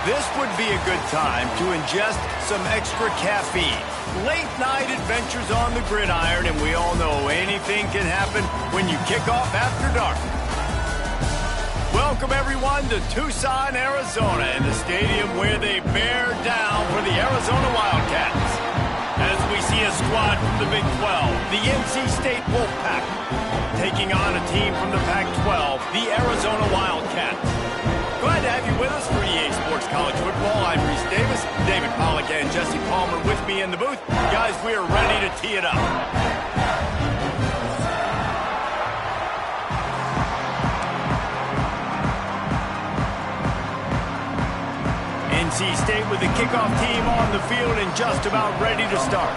This would be a good time to ingest some extra caffeine. Late night adventures on the gridiron, and we all know anything can happen when you kick off after dark. Welcome everyone to Tucson, Arizona, in the stadium where they bear down for the Arizona Wildcats. As we see a squad from the Big 12, the NC State Wolfpack, taking on a team from the Pac-12, the Arizona Wildcats. Glad to have you with us for EA Sports College Football. I'm Reese Davis, David Pollack, and Jesse Palmer with me in the booth. Guys, we are ready to tee it up. NC State with the kickoff team on the field and just about ready to start.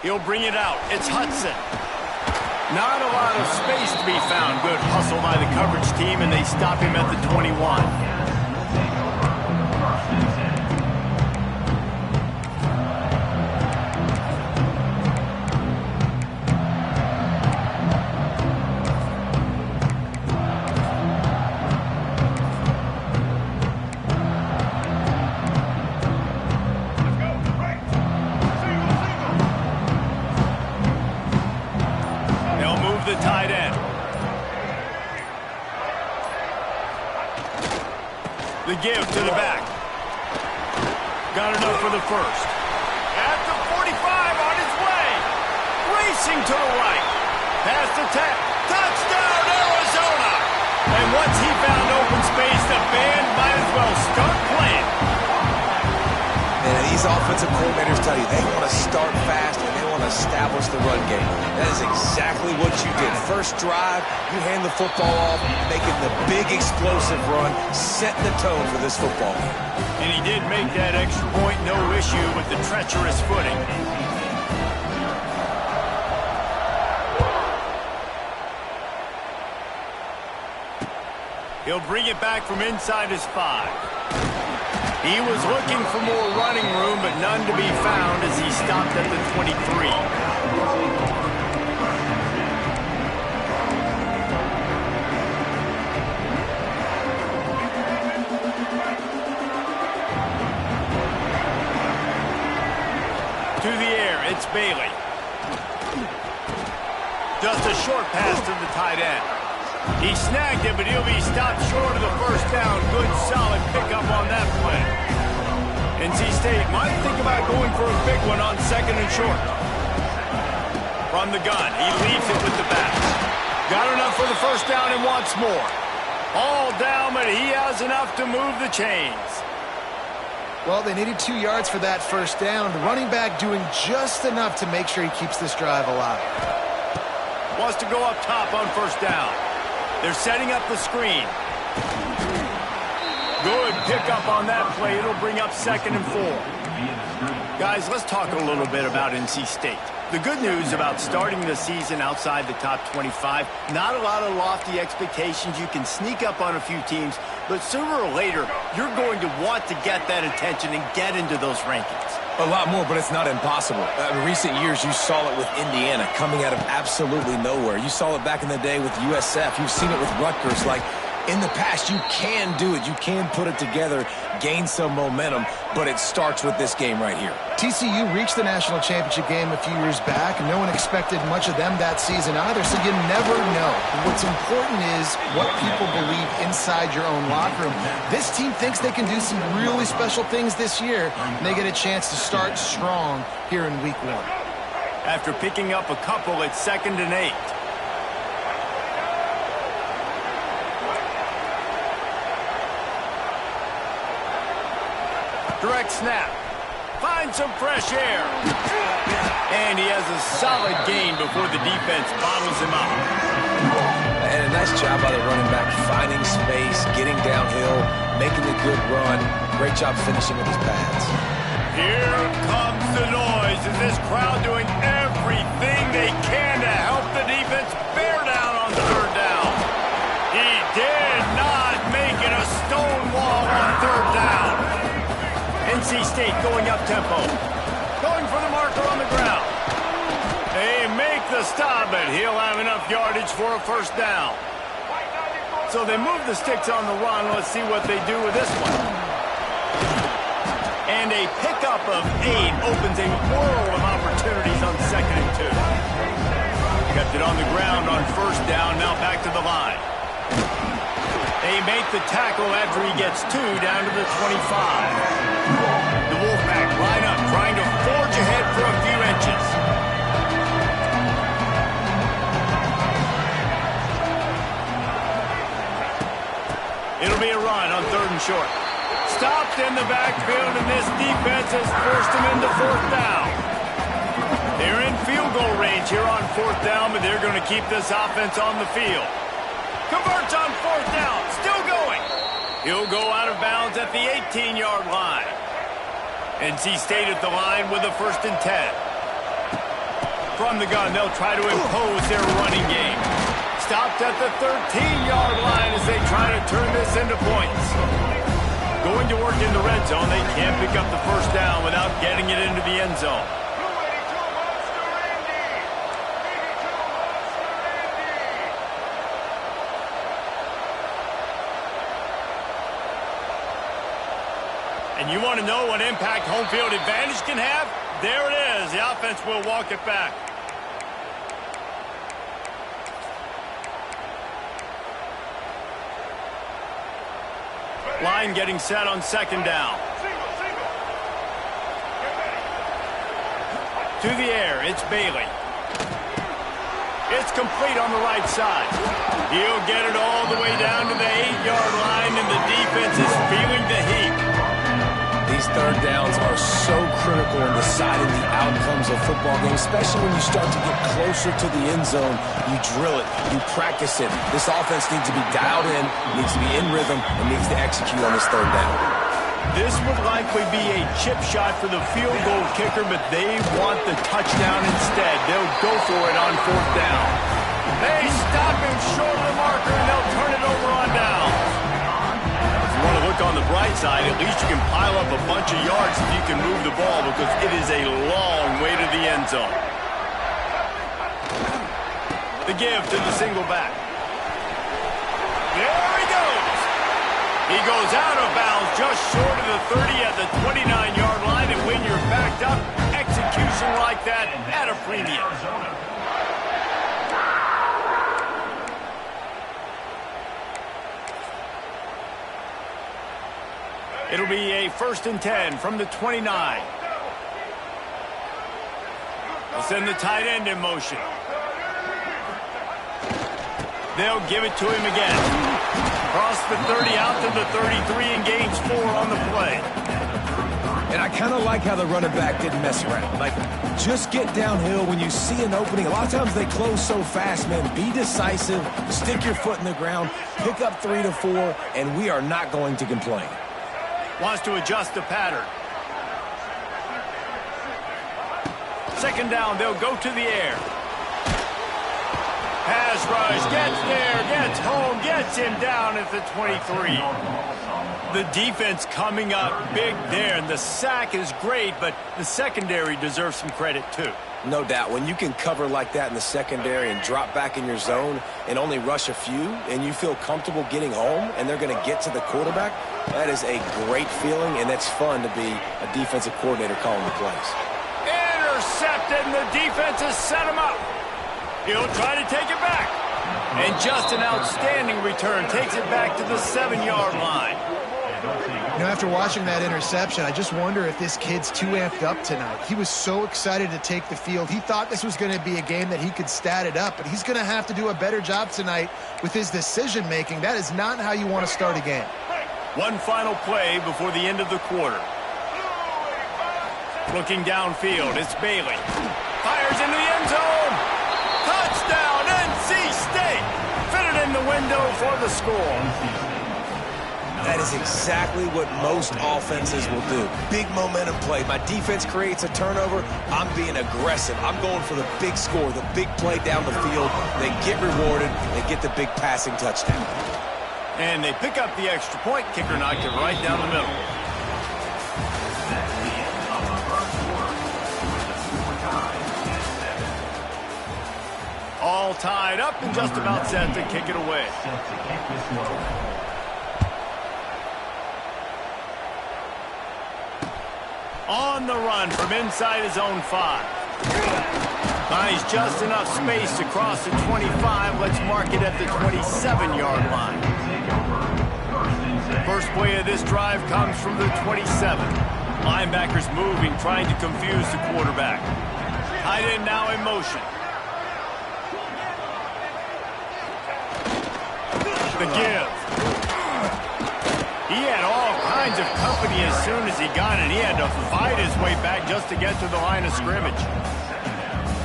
He'll bring it out. It's Hudson. Not a lot of space to be found. Good hustle by the coverage team, and they stop him at the 21. The tight end. The give to the back. Got enough for the first. At the 45 on his way. Racing to the right. Past the 10. Touchdown, Arizona! And once he found open space, the band might as well start playing. And these offensive coordinators tell you they want to start fast and they want to establish the run game. That is exactly what you did. First drive, you hand the football off, making the big explosive run, setting the tone for this football game. And he did make that extra point, no issue with the treacherous footing. He'll bring it back from inside his 5. He was looking for more running room, but none to be found as he stopped at the 23. To the air, it's Bailey. Just a short pass to the tight end. He snagged it, but he'll be stopped short of the first down. Good, solid pickup on that play. NC State might think about going for a big one on second and short. From the gun, he leaves it with the back. Got enough for the first down and wants more. All down, but he has enough to move the chains. Well, they needed 2 yards for that first down. The running back doing just enough to make sure he keeps this drive alive. Wants to go up top on first down. They're setting up the screen. Good pickup on that play. It'll bring up second and 4. Guys, let's talk a little bit about NC State. The good news about starting the season outside the top 25, not a lot of lofty expectations. You can sneak up on a few teams, but sooner or later, you're going to want to get that attention and get into those rankings. A lot more, but it's not impossible. In recent years, you saw it with Indiana coming out of absolutely nowhere. You saw it back in the day with USF. You've seen it with Rutgers. Like, in the past, you can do it. You can put it together, gain some momentum, but it starts with this game right here. TCU reached the national championship game a few years back, and no one expected much of them that season either, so you never know. What's important is what people believe inside your own locker room. This team thinks they can do some really special things this year, and they get a chance to start strong here in week 1. After picking up a couple, it's 2nd and 8. Direct snap. Finds some fresh air. And he has a solid gain before the defense bottles him up. And a nice job by the running back, finding space, getting downhill, making a good run. Great job finishing with his pads. Here comes the noise. Is this crowd doing everything they can to help the defense bear down on third down? He did not make it a stone wall on third down. NC State going up tempo. Going for the marker on the ground. They make the stop, but he'll have enough yardage for a first down. So they move the sticks on the run. Let's see what they do with this one. And a pickup of 8 opens a world of opportunities on 2nd and 2. Kept it on the ground on 1st down. Now back to the line. They make the tackle after he gets 2 down to the 25. The Wolfpack line up, trying to forge ahead for a few inches. It'll be a run on 3rd and short. Stopped in the backfield, and this defense has forced him into 4th down. They're in field goal range here on 4th down, but they're going to keep this offense on the field. Converts on 4th down, still going. He'll go out of bounds at the 18-yard line. NC State at the line with a 1st and 10. From the gun, they'll try to impose their running game. Stopped at the 13-yard line as they try to turn this into points. Going to work in the red zone, they can't pick up the 1st down without getting it into the end zone. And you want to know what impact home field advantage can have? There it is. The offense will walk it back. Line getting set on 2nd down. To the air, it's Bailey. It's complete on the right side. He'll get it all the way down to the 8-yard line, and the defense is feeling the heat. These 3rd downs are so critical in deciding the outcomes of football games, especially when you start to get closer to the end zone. You drill it, you practice it. This offense needs to be dialed in, needs to be in rhythm, and needs to execute on this 3rd down. This would likely be a chip shot for the field goal kicker, but they want the touchdown instead. They'll go for it on 4th down. They stop him short of the marker, and they'll turn it over on down. If you want to look on the bright side, at least you can pile up a bunch of yards if you can move the ball, because it is a long way to the end zone. The give to the single back. There he goes. He goes out of bounds just short of the 30 at the 29-yard line, and when you're backed up, execution like that at a premium. It'll be a 1st and 10 from the 29. They'll send the tight end in motion. They'll give it to him again. Across the 30 out to the 33 and gains 4 on the play. And I kind of like how the running back didn't mess around. Like, just get downhill when you see an opening. A lot of times they close so fast, man. Be decisive, stick your foot in the ground, pick up 3 to 4, and we are not going to complain. Wants to adjust the pattern. 2nd down, they'll go to the air. Pass rush, gets there, gets home, gets him down at the 23. The defense coming up big there, and the sack is great, but the secondary deserves some credit too. No doubt. When you can cover like that in the secondary and drop back in your zone and only rush a few, and you feel comfortable getting home and they're going to get to the quarterback, that is a great feeling, and it's fun to be a defensive coordinator calling the plays. Intercepted, and the defense has set him up. He'll try to take it back. And just an outstanding return. Takes it back to the 7-yard line. You know, after watching that interception, I just wonder if this kid's too amped up tonight. He was so excited to take the field. He thought this was going to be a game that he could stat it up, but he's going to have to do a better job tonight with his decision-making. That is not how you want to start a game. One final play before the end of the quarter. Looking downfield, it's Bailey. Fires into the end zone. Touchdown, NC State. Fitted in the window for the score. That is exactly what most offenses will do. Big momentum play. My defense creates a turnover. I'm being aggressive. I'm going for the big score, the big play down the field. They get rewarded. They get the big passing touchdown. And they pick up the extra point. Kicker knocked it right down the middle. All tied up and just about set to kick it away. On the run from inside his own 5. Finds just enough space to cross the 25. Let's mark it at the 27-yard line. First play of this drive comes from the 27. Linebackers moving, trying to confuse the quarterback. Tight end now in motion. The give. He had all kinds of company as soon as he got it. He had to fight his way back just to get to the line of scrimmage.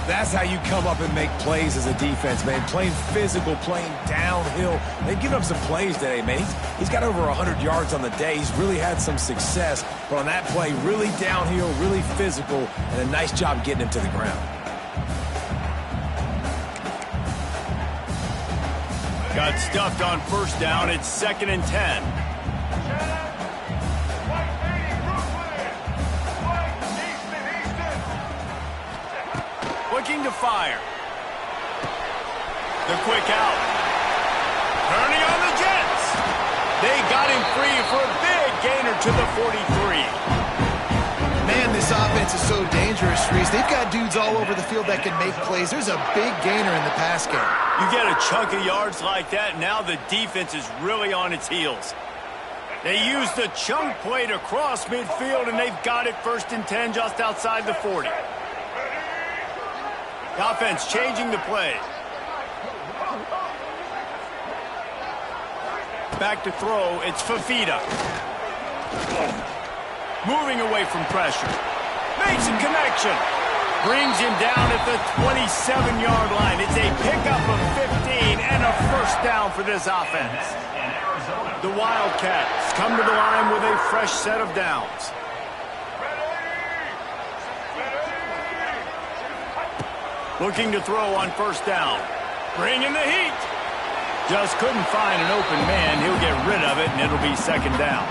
That's how you come up and make plays as a defense, man. Playing physical, playing downhill. They've given up some plays today, man. He's got over 100 yards on the day. He's really had some success. But on that play, really downhill, really physical, and a nice job getting him to the ground. Got stuffed on first down. It's 2nd and 10. Looking to fire. The quick out. Turning on the Jets. They got him free for a big gainer to the 43. Man, this offense is so dangerous, Reese. They've got dudes all over the field that can make plays. There's a big gainer in the pass game. You get a chunk of yards like that, now the defense is really on its heels. They used the chunk play to cross midfield, and they've got it 1st and 10 just outside the 40. The offense changing the play. Back to throw, it's Fafita. Moving away from pressure. Makes a connection. Brings him down at the 27-yard line. It's a pickup of 15 and a first down for this offense. The Wildcats come to the line with a fresh set of downs. Looking to throw on first down. Bringing the heat. Just couldn't find an open man. He'll get rid of it, and it'll be 2nd down.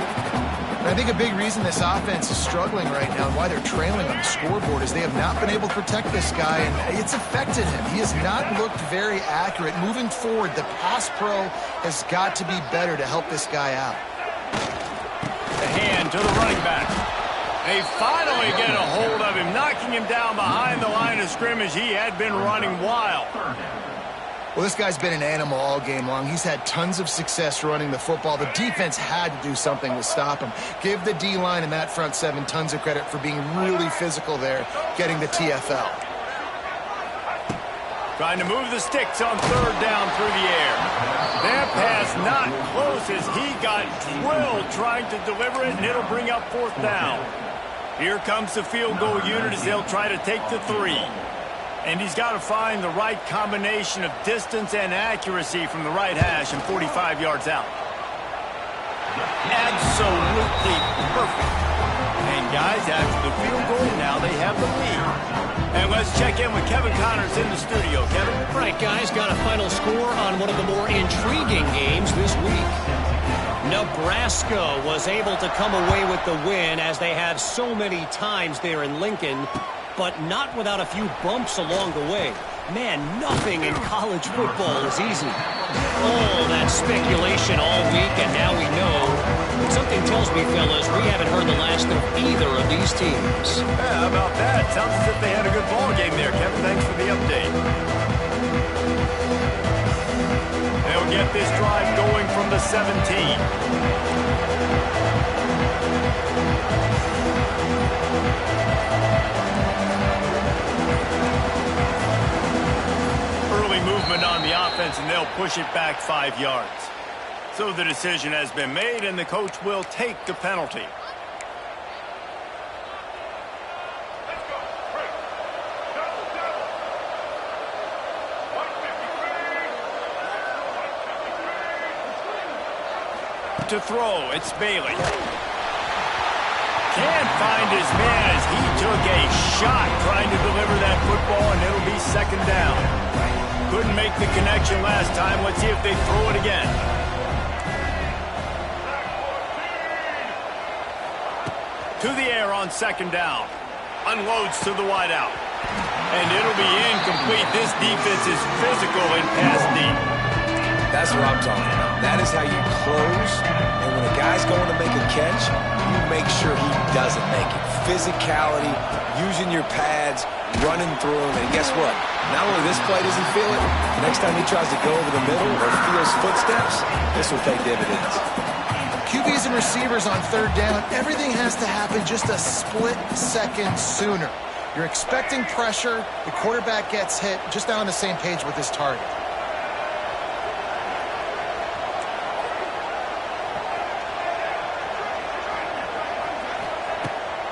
And I think a big reason this offense is struggling right now and why they're trailing on the scoreboard is they have not been able to protect this guy, and it's affected him. He has not looked very accurate. Moving forward, the pass pro has got to be better to help this guy out. The hand to the running back. They finally get a hold of him, knocking him down behind the line of scrimmage. He had been running wild. Well, this guy's been an animal all game long. He's had tons of success running the football. The defense had to do something to stop him. Give the D-line and that front 7 tons of credit for being really physical there, getting the TFL. Trying to move the sticks on 3rd down through the air. That pass not close as he got drilled trying to deliver it, and it'll bring up 4th down. Here comes the field goal unit as they'll try to take the 3. And he's got to find the right combination of distance and accuracy from the right hash and 45 yards out. Absolutely perfect. And guys, after the field goal, now they have the lead. And let's check in with Kevin Connors in the studio. Kevin? Right, guys, got a final score on one of the more intriguing games this week. Nebraska was able to come away with the win, as they have so many times there in Lincoln, but not without a few bumps along the way. Man, nothing in college football is easy. All that speculation all week, and now we know. Something tells me, fellas, we haven't heard the last of either of these teams. Yeah, how about that? Sounds as if they had a good ball game there, Kevin. Thanks for the update. They'll get this drive going from the 17. Movement on the offense, and they'll push it back 5 yards. So the decision has been made, and the coach will take the penalty. To throw, it's Bailey. Can't find his man as he took a shot trying to deliver that football, and it'll be 2nd down. Couldn't make the connection last time. Let's see if they throw it again. To the air on 2nd down. Unloads to the wideout. And it'll be incomplete. This defense is physical and pass deep. That's what I'm talking about. That is how you close. And when a guy's going to make a catch, you make sure he doesn't make it. Physicality, using your pads, running through him. And guess what? Not only this play does he feel it, the next time he tries to go over the middle or feels footsteps, this will pay dividends. QBs and receivers on third down, everything has to happen just a split second sooner. You're expecting pressure, the quarterback gets hit, just not on the same page with his target.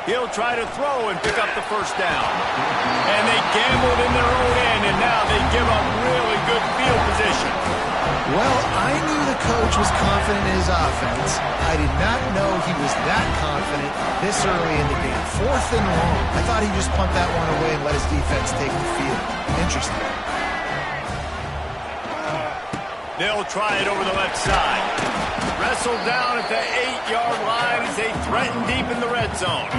He'll try to throw and pick up the first down. And they gambled in their own end, and now they give up really good field position. Well, I knew the coach was confident in his offense. I did not know he was that confident this early in the game. 4th and long. I thought he'd just punt that one away and let his defense take the field. Interesting. They'll try it over the left side. Wrestled down at the 8-yard line as they threaten deep in the red zone.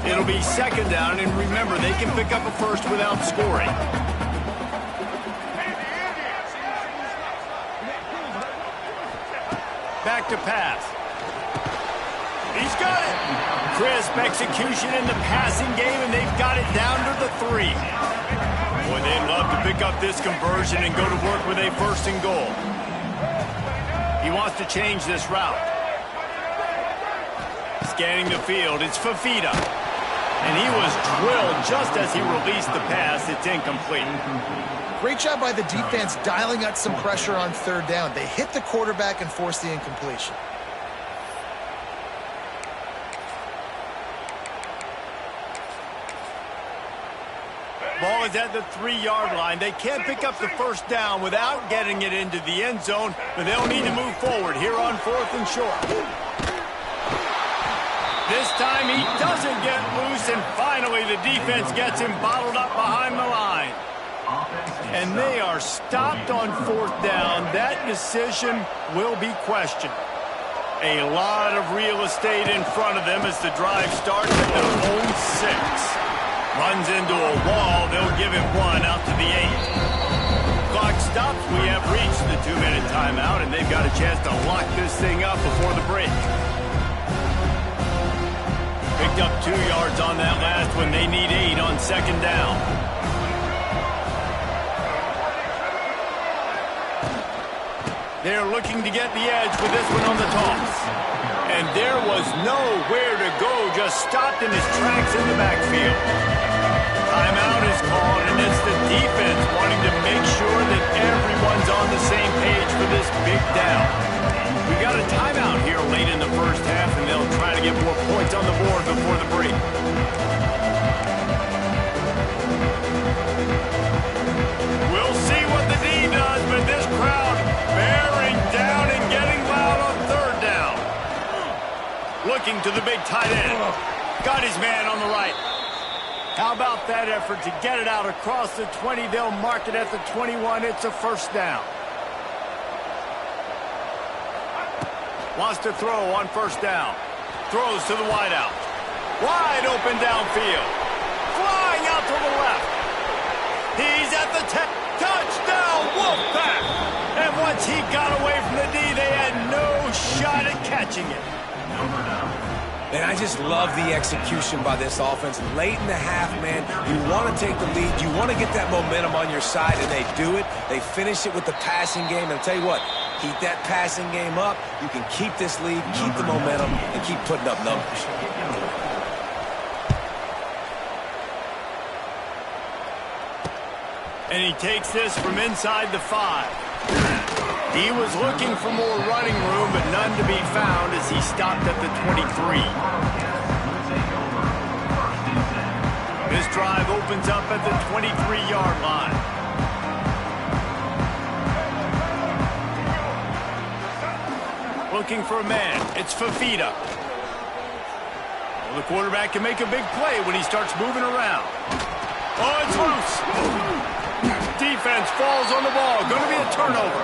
It'll be 2nd down, and remember, they can pick up a first without scoring. Back to pass. He's got it. Crisp execution in the passing game, and they've got it down to the 3. Boy, they'd love to pick up this conversion and go to work with a 1st and goal. He wants to change this route. Scanning the field, it's Fafita. And he was drilled just as he released the pass. It's incomplete. Great job by the defense dialing out some pressure on third down. They hit the quarterback and forced the incompletion. Ball is at the 3-yard line. They can't pick up the first down without getting it into the end zone, but they'll need to move forward here on 4th and short. This time he doesn't get loose, and finally the defense gets him bottled up behind the line. And they are stopped on 4th down. That decision will be questioned. A lot of real estate in front of them as the drive starts at their own 6. Runs into a wall. They'll give him 1 out to the 8. Clock stops. We have reached the 2-minute timeout, and they've got a chance to lock this thing up before the break. Picked up 2 yards on that last one. They need 8 on 2nd down. They're looking to get the edge with this one on the toss. And there was nowhere to go, just stopped in his tracks in the backfield. Timeout is called, and it's the defense wanting to make sure that everyone's on the same page for this big down. We got a timeout here late in the first half, and they'll try to get more points on the board before the break. We'll see what the D does, but this crowd bearing down and getting loud on 3rd down. Looking to the big tight end. Got his man on the right. How about that effort to get it out across the 20? They'll mark it at the 21. It's a 1st down. Wants to throw on 1st down. Throws to the wideout. Wide open downfield. Flying out to the left. He's at the 10. Touchdown, Wolfpack! And once he got away from the D, they had no shot at catching it. And I just love the execution by this offense. Late in the half, man, you want to take the lead. You want to get that momentum on your side, and they do it. They finish it with the passing game. And I'll tell you what, keep that passing game up. You can keep this lead, keep the momentum, and keep putting up numbers. And he takes this from inside the 5. He was looking for more running room, but none to be found as he stopped at the 23. This drive opens up at the 23-yard line. Looking for a man. It's Fafita. Well, the quarterback can make a big play when he starts moving around. Oh, it's loose. Defense falls on the ball. Going to be a turnover.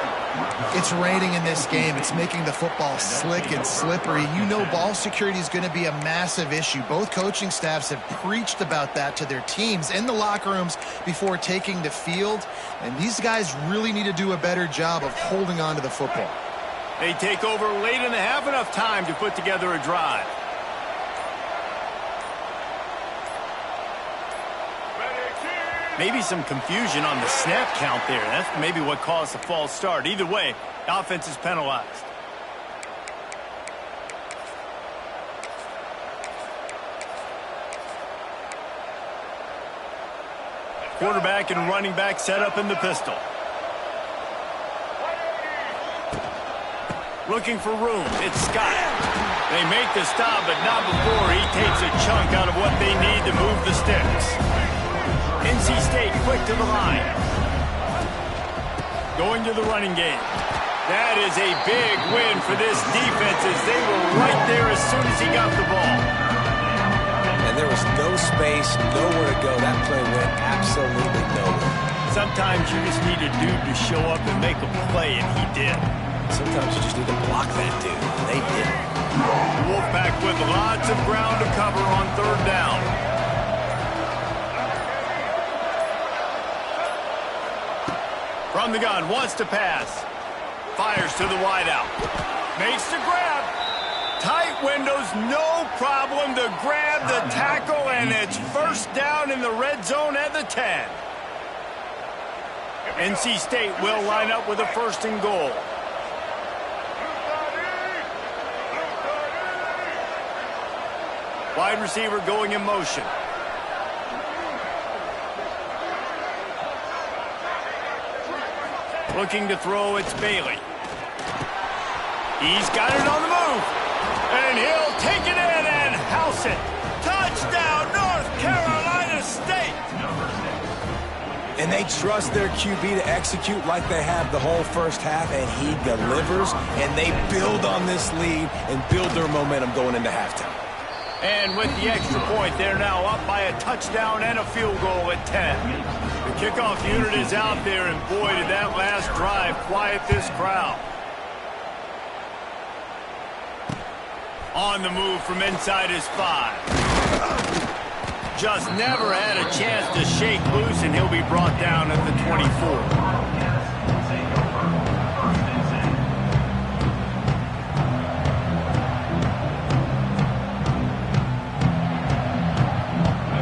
It's raining in this game. It's making the football slick and slippery. You know ball security is going to be a massive issue. Both coaching staffs have preached about that to their teams in the locker rooms before taking the field. And these guys really need to do a better job of holding on to the football. They take over late in the half, enough time to put together a drive. Maybe some confusion on the snap count there. That's maybe what caused the false start. Either way, offense is penalized. Quarterback and running back set up in the pistol. Looking for room. It's Scott. They make the stop, but not before he takes a chunk out of what they need to move the sticks. NC State quick to the line. Going to the running game. That is a big win for this defense as they were right there as soon as he got the ball. And there was no space, nowhere to go. That play went absolutely nowhere. Sometimes you just need a dude to show up and make a play, and he did. Sometimes you just need to block that dude, and they did. Wolfpack with lots of ground to cover on third down. From the gun, wants to pass. Fires to the wideout. Makes the grab. Tight windows, no problem to grab the tackle, and it's first down in the red zone at the 10. NC State will line up with a first and goal. Wide receiver going in motion. Looking to throw, it's Bailey. He's got it on the move. And he'll take it in and house it. Touchdown, North Carolina State. And they trust their QB to execute like they have the whole first half, and he delivers, and they build on this lead and build their momentum going into halftime. And with the extra point, they're now up by a touchdown and a field goal at 10. The kickoff unit is out there, and boy, did that last drive quiet this crowd. On the move from inside his 5. Just never had a chance to shake loose, and he'll be brought down at the 24.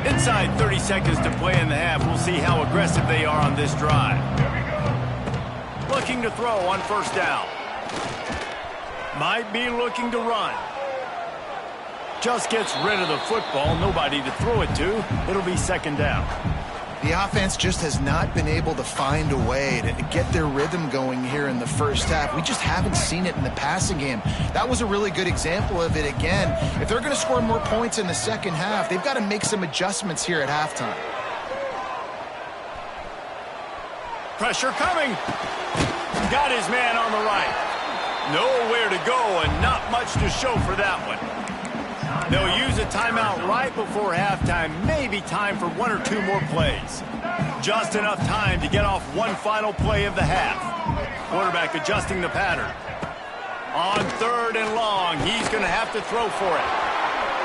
Inside 30 seconds to play in the half. We'll see how aggressive they are on this drive. Looking to throw on first down. Might be looking to run. Just gets rid of the football. Nobody to throw it to. It'll be second down. The offense just has not been able to find a way to get their rhythm going here in the first half. We just haven't seen it in the passing game. That was a really good example of it again. If they're going to score more points in the second half, they've got to make some adjustments here at halftime. Pressure coming. Got his man on the right. Nowhere to go and not much to show for that one. They'll use a timeout right before halftime. Maybe time for one or two more plays. Just enough time to get off one final play of the half. Quarterback adjusting the pattern. On third and long, he's going to have to throw for it.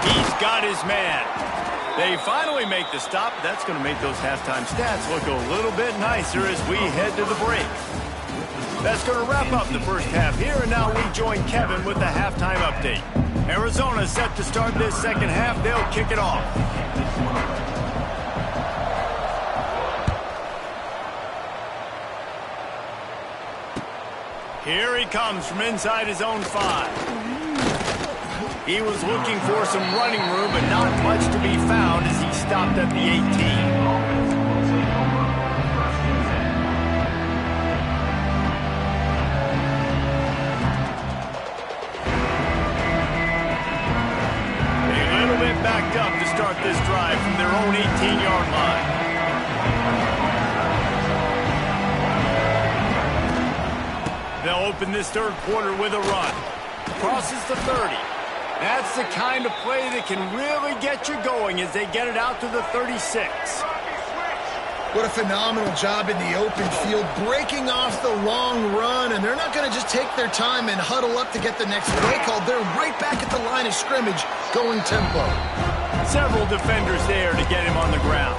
He's got his man. They finally make the stop. That's going to make those halftime stats look a little bit nicer as we head to the break. That's going to wrap up the first half here, and now we join Kevin with the halftime update. Arizona set to start this second half. They'll kick it off. Here he comes from inside his own 5. He was looking for some running room, but not much to be found as he stopped at the 18. Backed up to start this drive from their own 18-yard line. They'll open this third quarter with a run. Crosses the 30. That's the kind of play that can really get you going as they get it out to the 36. What a phenomenal job in the open field, breaking off the long run, and they're not going to just take their time and huddle up to get the next play called. They're right back at the line of scrimmage, going tempo. Several defenders there to get him on the ground.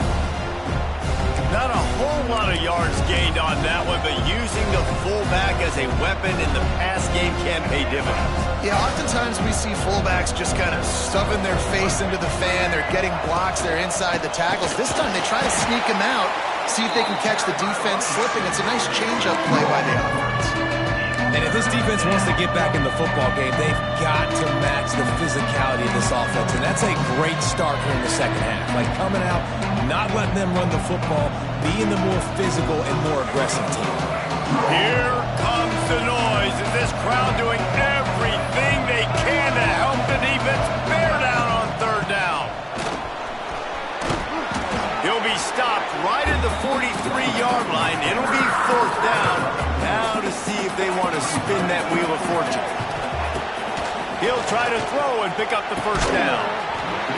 Not a whole lot of yards gained on that one, but using the fullback as a weapon in the pass game can pay dividends. Yeah, oftentimes we see fullbacks just kind of stuffing their face into the fan. They're getting blocks. They're inside the tackles. This time they try to sneak him out, see if they can catch the defense slipping. It's a nice change-up play by the offense. And if this defense wants to get back in the football game, they've got to match the physicality of this offense. And that's a great start here in the second half. Like coming out, not letting them run the football, being the more physical and more aggressive team. Here comes the noise. Is this crowd doing everything they can to help the defense bear down on third down? He'll be stopped right at the 43-yard line. It'll be fourth down. Now to see if they want to spin that wheel of fortune. He'll try to throw and pick up the first down.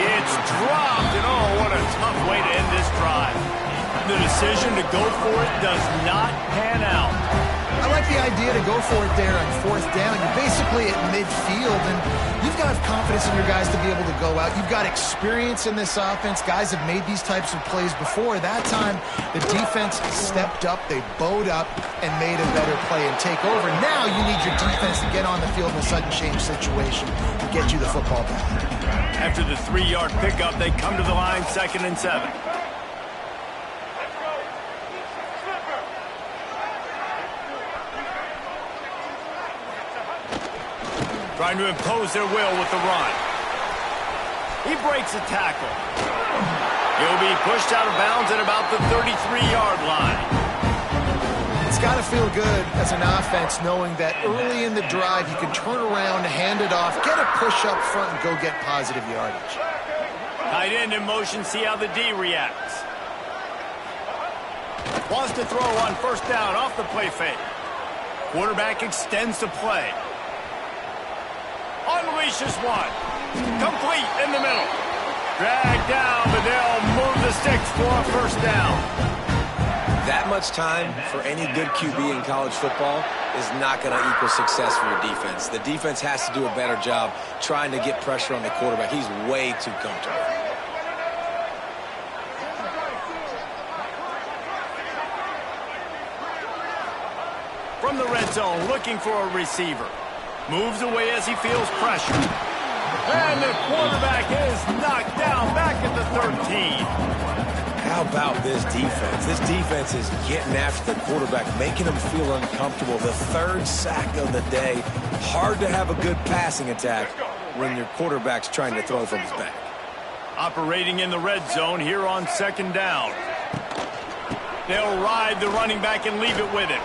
It's dropped, and oh, what a tough way to end this drive. The decision to go for it does not pan out. I like the idea to go for it there on fourth down. You're basically at midfield, and you've got to have confidence in your guys to be able to go out. You've got experience in this offense. Guys have made these types of plays before. That time, the defense stepped up, they bowed up, and made a better play and take over. Now you need your defense to get on the field in a sudden change situation and get you the football back. After the 3-yard pickup, they come to the line, 2nd and 7. Trying to impose their will with the run. He breaks a tackle. He'll be pushed out of bounds at about the 33-yard line. It's got to feel good as an offense knowing that early in the drive you can turn around, hand it off, get a push up front, and go get positive yardage. Tight end in motion, see how the D reacts. Wants to throw on first down off the play fake. Quarterback extends the play. Unleashes one. Complete in the middle. Dragged down, but they'll move the sticks for a first down. That much time for any good QB in college football is not going to equal success for your defense. The defense has to do a better job trying to get pressure on the quarterback. He's way too comfortable. From the red zone, looking for a receiver. Moves away as he feels pressure. And the quarterback is knocked down back at the 13. How about this defense? This defense is getting after the quarterback, making him feel uncomfortable. The 3rd sack of the day. Hard to have a good passing attack when your quarterback's trying to throw from his back. Operating in the red zone here on 2nd down. They'll ride the running back and leave it with him.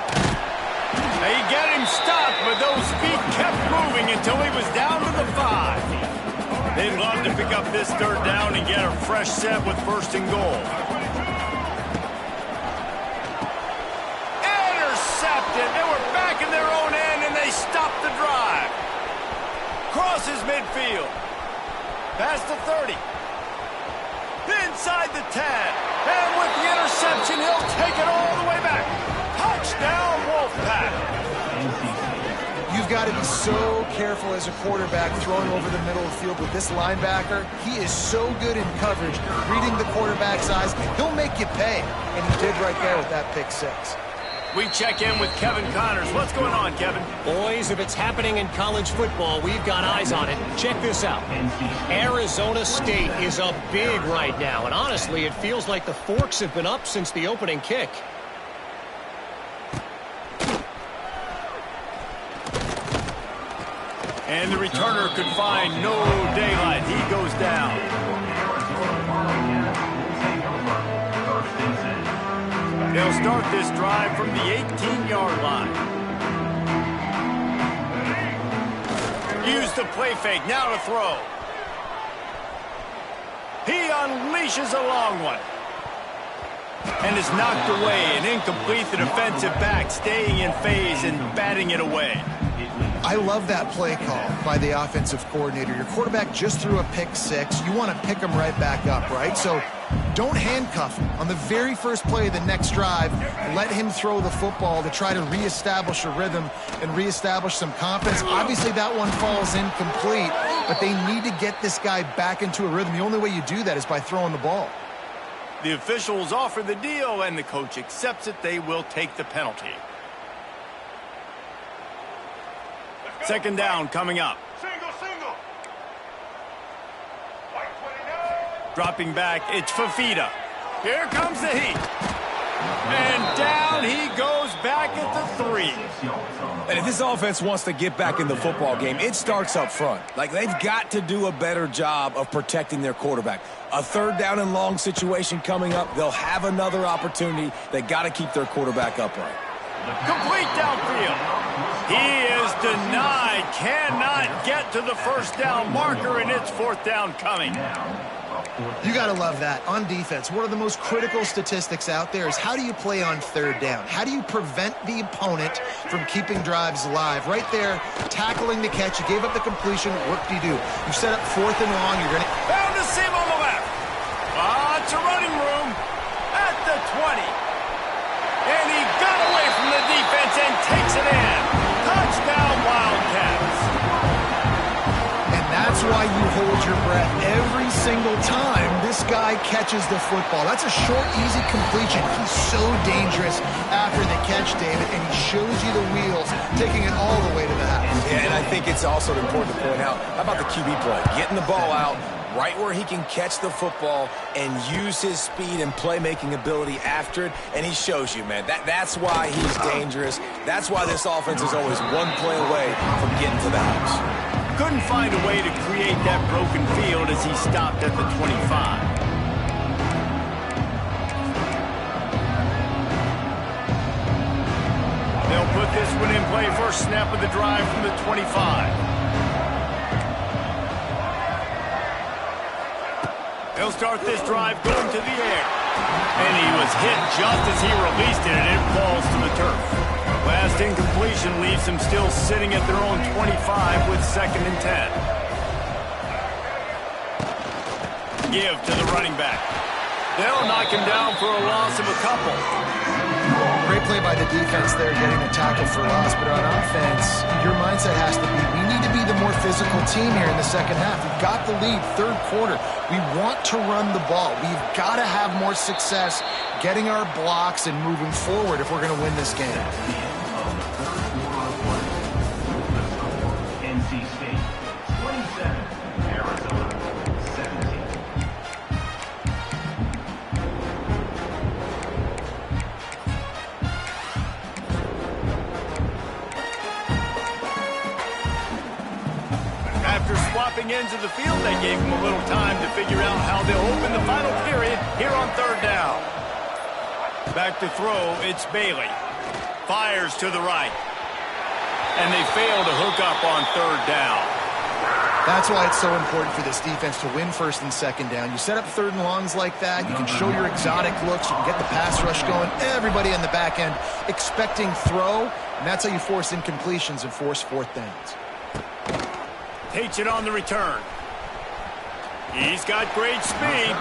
They get him stopped, but those feet kept moving until he was down to the 5. They'd love to pick up this 3rd down and get a fresh set with 1st and goal. Intercepted. They were back in their own end, and they stopped the drive. Crosses midfield. Past the 30. Inside the 10. And with the interception, he'll take it all the way back. Touchdown, Wolfpack. You've got to be so careful as a quarterback throwing over the middle of the field with this linebacker. He is so good in coverage, reading the quarterback's eyes. He'll make you pay, and he did right there with that pick 6. We check in with Kevin Connors. What's going on, Kevin? Boys, if it's happening in college football, we've got eyes on it. Check this out. Arizona State is up big right now, and honestly, it feels like the Forks have been up since the opening kick. And the returner could find no daylight. He goes down. They'll start this drive from the 18-yard line. Use the play fake. Now to throw. He unleashes a long one. And is knocked away and incomplete. The defensive back staying in phase and batting it away. I love that play call by the offensive coordinator. Your quarterback just threw a pick 6. You want to pick him right back up, right? So Don't handcuff him. On the very first play of the next drive, let him throw the football to try to reestablish a rhythm and reestablish some confidence. Obviously, that one falls incomplete, but they need to get this guy back into a rhythm. The only way you do that is by throwing the ball. The officials offer the deal, and the coach accepts it. They will take the penalty. Second down coming up. Single. Dropping back, it's Fafita. Here comes the heat. And down he goes back at the 3. And if this offense wants to get back in the football game, it starts up front. Like, they've got to do a better job of protecting their quarterback. A third down and long situation coming up. They'll have another opportunity. They got to keep their quarterback upright. Complete downfield. He is denied. Cannot get to the first down marker, and it's fourth down coming. You got to love that. On defense, one of the most critical statistics out there is how do you play on third down? How do you prevent the opponent from keeping drives alive? Right there, tackling the catch. You gave up the completion. What do? You set up fourth and long. You're going to... Found a seam on the left. It's a running room at the 20. And he got away from the defense and takes it in. Touchdown, Wildcats. And that's why you hold your breath every single time this guy catches the football. That's a short, easy completion. He's so dangerous after the catch, David, and he shows you the wheels, taking it all the way to the house. Yeah, and I think it's also important to point out, how about the QB play? Getting the ball out right where he can catch the football and use his speed and playmaking ability after it, and he shows you, man. That's why he's dangerous. That's why this offense is always one play away from getting to the house. Couldn't find a way to create that broken field as he stopped at the 25. They'll put this one in play. First snap of the drive from the 25. He'll start this drive going to the air. And he was hit just as he released it, and it falls to the turf. Last incompletion leaves him still sitting at their own 25 with 2nd and 10. Give to the running back. They'll knock him down for a loss of a couple. Great play by the defense there, getting the tackle for loss. But on offense, your mindset has to be, we need to be the more physical team here in the second half. We've got the lead, third quarter. We want to run the ball. We've got to have more success getting our blocks and moving forward if we're going to win this game. NC State, 27, Arizona, 17. After swapping ends of the field, they gave him a little time to figure out how they'll open the final period here on third down. Back to throw, it's Bailey. Fires to the right. And they fail to hook up on third down. That's why it's so important for this defense to win first and second down. You set up third and longs like that, you can show your exotic looks, you can get the pass rush going, everybody on the back end expecting throw, and that's how you force incompletions and force fourth downs. Takes it on the return. He's got great speed.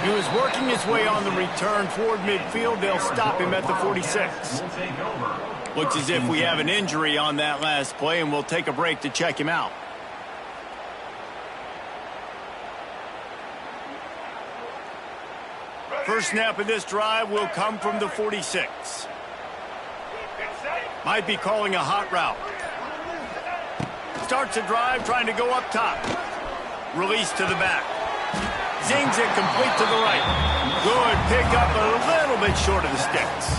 He was working his way on the return toward midfield. They'll stop him at the 46. Looks as if we have an injury on that last play, and we'll take a break to check him out. First snap of this drive will come from the 46. Might be calling a hot route. Starts a drive trying to go up top. Release to the back. Zings it complete to the right. Good pickup, a little bit short of the sticks.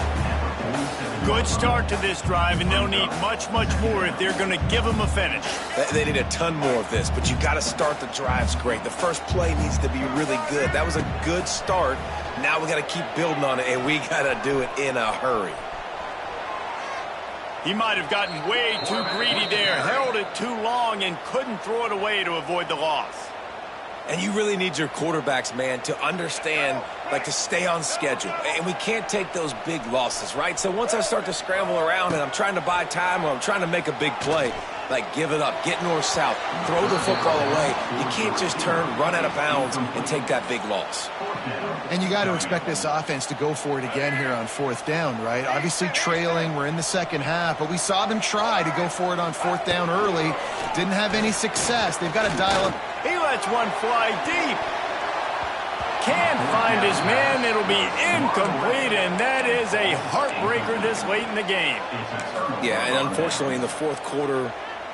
Good start to this drive, and they'll need much, much more if they're going to give them a finish. They need a ton more of this, but you got to start the drives great. The first play needs to be really good. That was a good start. Now we got to keep building on it, and we got to do it in a hurry. He might have gotten way too greedy there, held it too long, and couldn't throw it away to avoid the loss. And you really need your quarterbacks, man, to understand, like, to stay on schedule. And we can't take those big losses, right? So once I start to scramble around and I'm trying to buy time or I'm trying to make a big play, Like, give it up, get north-south, throw the football away. You can't just turn, run out of bounds, and take that big loss. And you got to expect this offense to go for it again here on fourth down, right? Obviously trailing, we're in the second half, but we saw them try to go for it on fourth down early. Didn't have any success. They've got to dial up. He lets one fly deep. Can't find his man. It'll be incomplete, and that is a heartbreaker this late in the game. Yeah, and unfortunately in the fourth quarter,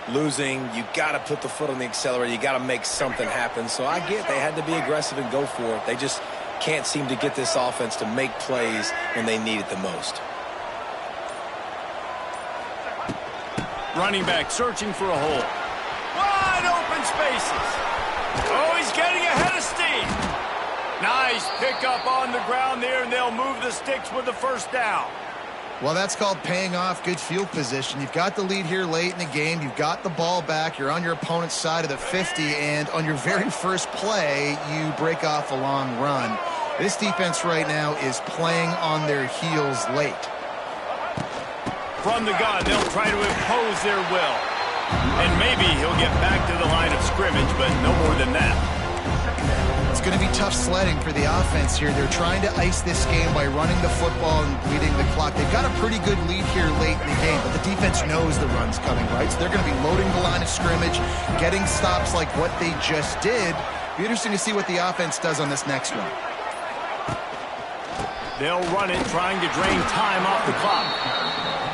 losing, you got to put the foot on the accelerator. You got to make something happen. So I get they had to be aggressive and go for it. They just can't seem to get this offense to make plays when they need it the most. Running back searching for a hole. Wide open spaces. Oh, he's getting ahead of steam. Nice pickup on the ground there, and they'll move the sticks with the first down. Well, that's called paying off good field position. You've got the lead here late in the game. You've got the ball back. You're on your opponent's side of the 50, and on your very first play, you break off a long run. This defense right now is playing on their heels late. From the gun, they'll try to impose their will. And maybe he'll get back to the line of scrimmage, but no more than that. It's going to be tough sledding for the offense here. They're trying to ice this game by running the football and bleeding the clock. They've got a pretty good lead here late in the game, but the defense knows the run's coming, right? So they're going to be loading the line of scrimmage, getting stops like what they just did. Be interesting to see what the offense does on this next one. They'll run it, trying to drain time off the clock.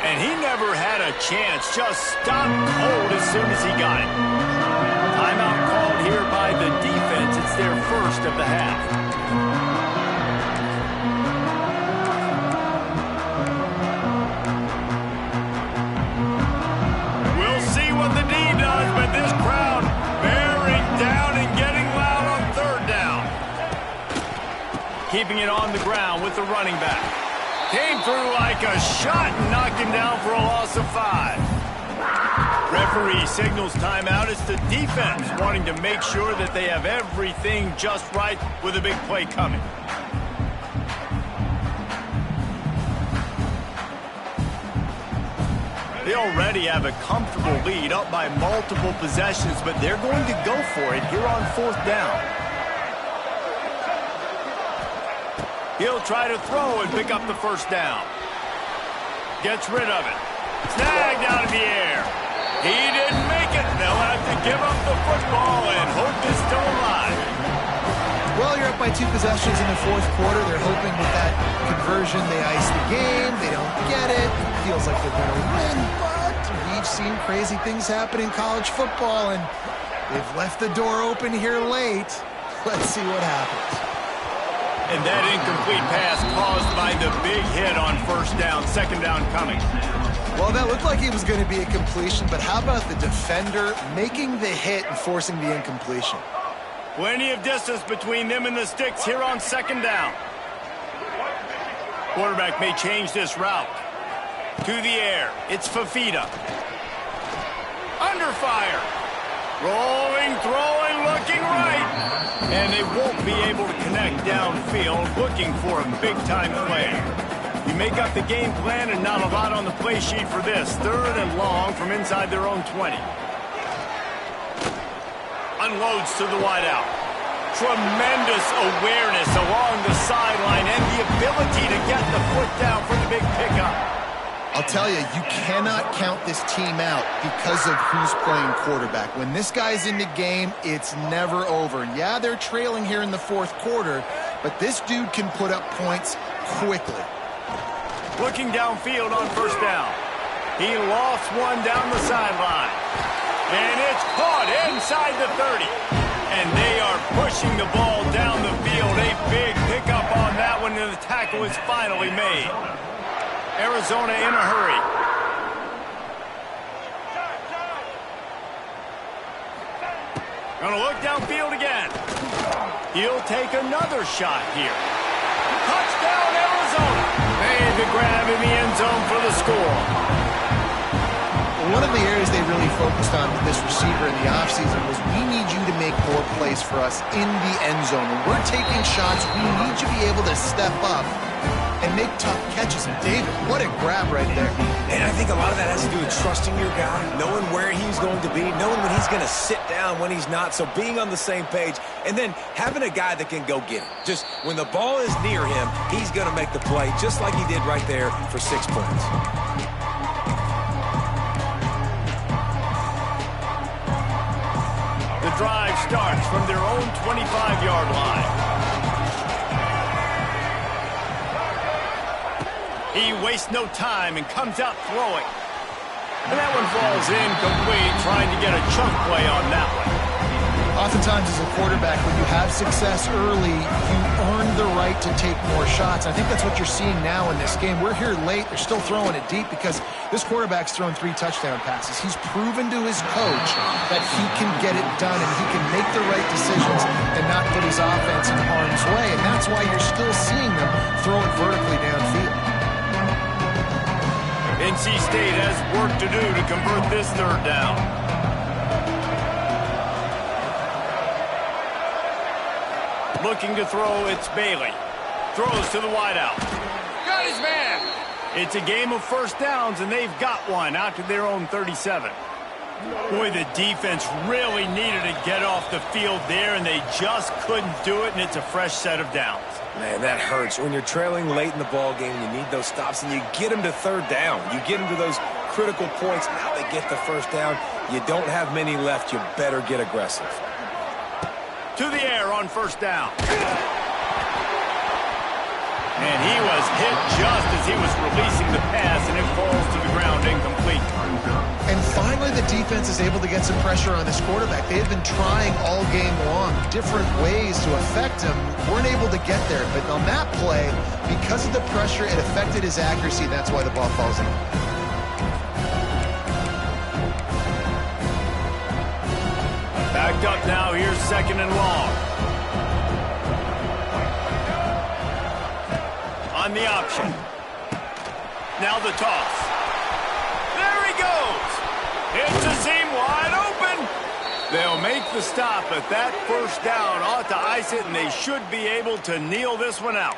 And he never had a chance, just stopped cold as soon as he got it. Timeout called here by the defense. It's their first of the half. We'll see what the D does, but this crowd bearing down and getting loud on third down. Keeping it on the ground with the running back. Came through like a shot and knocked him down for a loss of 5. Referee signals timeout. It's the defense wanting to make sure that they have everything just right with a big play coming. They already have a comfortable lead up by multiple possessions, but they're going to go for it here on fourth down. He'll try to throw and pick up the first down. Gets rid of it. Snagged out of the air. He didn't make it. They'll have to give up the football and hope it's still alive. Well, you're up by 2 possessions in the fourth quarter. They're hoping with that conversion they ice the game. They don't get it. It feels like they're going to win, but we've seen crazy things happen in college football, and they've left the door open here late. Let's see what happens. And that incomplete pass caused by the big hit on first down, second down coming. Well, that looked like it was going to be a completion, but how about the defender making the hit and forcing the incompletion? Plenty of distance between them and the sticks here on second down. Quarterback may change this route. To the air, it's Fafita. Under fire. Rolling, throwing, looking right. And they won't be able to connect downfield, looking for a big-time play. You make up the game plan and not a lot on the play sheet for this. Third and long from inside their own 20. Unloads to the wideout. Tremendous awareness along the sideline and the ability to get the foot down for the big pickup. I'll tell you, you cannot count this team out because of who's playing quarterback. When this guy's in the game, it's never over. Yeah, they're trailing here in the fourth quarter, but this dude can put up points quickly. Looking downfield on first down. He lofts one down the sideline. And it's caught inside the 30. And they are pushing the ball down the field. A big pickup on that one, and the tackle is finally made. Arizona in a hurry. Gonna look downfield again. He'll take another shot here. Touchdown, Arizona. Made the grab in the end zone for the score. One of the areas they really focused on with this receiver in the offseason was, we need you to make more plays for us in the end zone. When we're taking shots, we need you to be able to step up and make tough catches. And David, what a grab right there. And I think a lot of that has to do with trusting your guy, knowing where he's going to be, knowing when he's going to sit down, when he's not, so being on the same page, and then having a guy that can go get it. Just when the ball is near him, he's going to make the play, just like he did right there for 6 points. The drive starts from their own 25-yard line. He wastes no time and comes out throwing. And that one falls incomplete, trying to get a chunk play on that one. Oftentimes as a quarterback, when you have success early, you earn the right to take more shots. I think that's what you're seeing now in this game. We're here late. They're still throwing it deep because this quarterback's thrown 3 touchdown passes. He's proven to his coach that he can get it done and he can make the right decisions and not put his offense in harm's way. And that's why you're still seeing them throw it vertically downfield. NC State has work to do to convert this third down. Looking to throw, it's Bailey. Throws to the wideout. Got his man. It's a game of first downs, and they've got one out to their own 37. Boy, the defense really needed to get off the field there, and they just couldn't do it, and it's a fresh set of downs. Man, that hurts. When you're trailing late in the ball game, you need those stops, and you get them to third down. You get them to those critical points. Now they get the first down. You don't have many left. You better get aggressive. To the air on first down. And he was hit just as he was releasing the pass, and it falls to the ground incomplete. And finally, the defense is able to get some pressure on this quarterback. They have been trying all game long different ways to affect him. Weren't able to get there. But on that play, because of the pressure, it affected his accuracy. That's why the ball falls in. Backed up now. Here's second and long. On the option. Now the toss. There he goes. It's a seam wide open. They'll make the stop, but that first down ought to ice it, and they should be able to kneel this one out.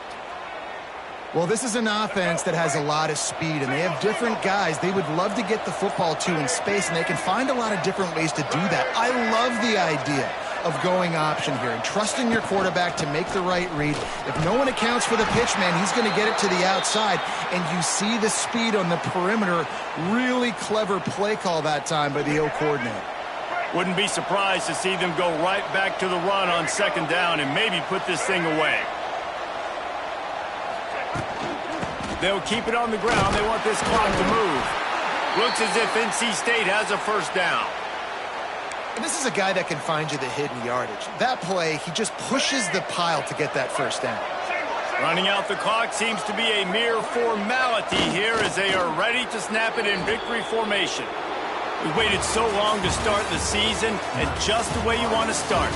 Well, this is an offense that has a lot of speed, and they have different guys they would love to get the football to in space, and they can find a lot of different ways to do that. I love the idea of going option here and trusting your quarterback to make the right read. If no one accounts for the pitch, man, he's going to get it to the outside, and you see the speed on the perimeter. Really clever play call that time by the O coordinator. Wouldn't be surprised to see them go right back to the run on second down and maybe put this thing away. They'll keep it on the ground. They want this clock to move. Looks as if NC State has a first down. And this is a guy that can find you the hidden yardage. That play, he just pushes the pile to get that first down. Running out the clock seems to be a mere formality here as they are ready to snap it in victory formation. We waited so long to start the season, and just the way you want to start.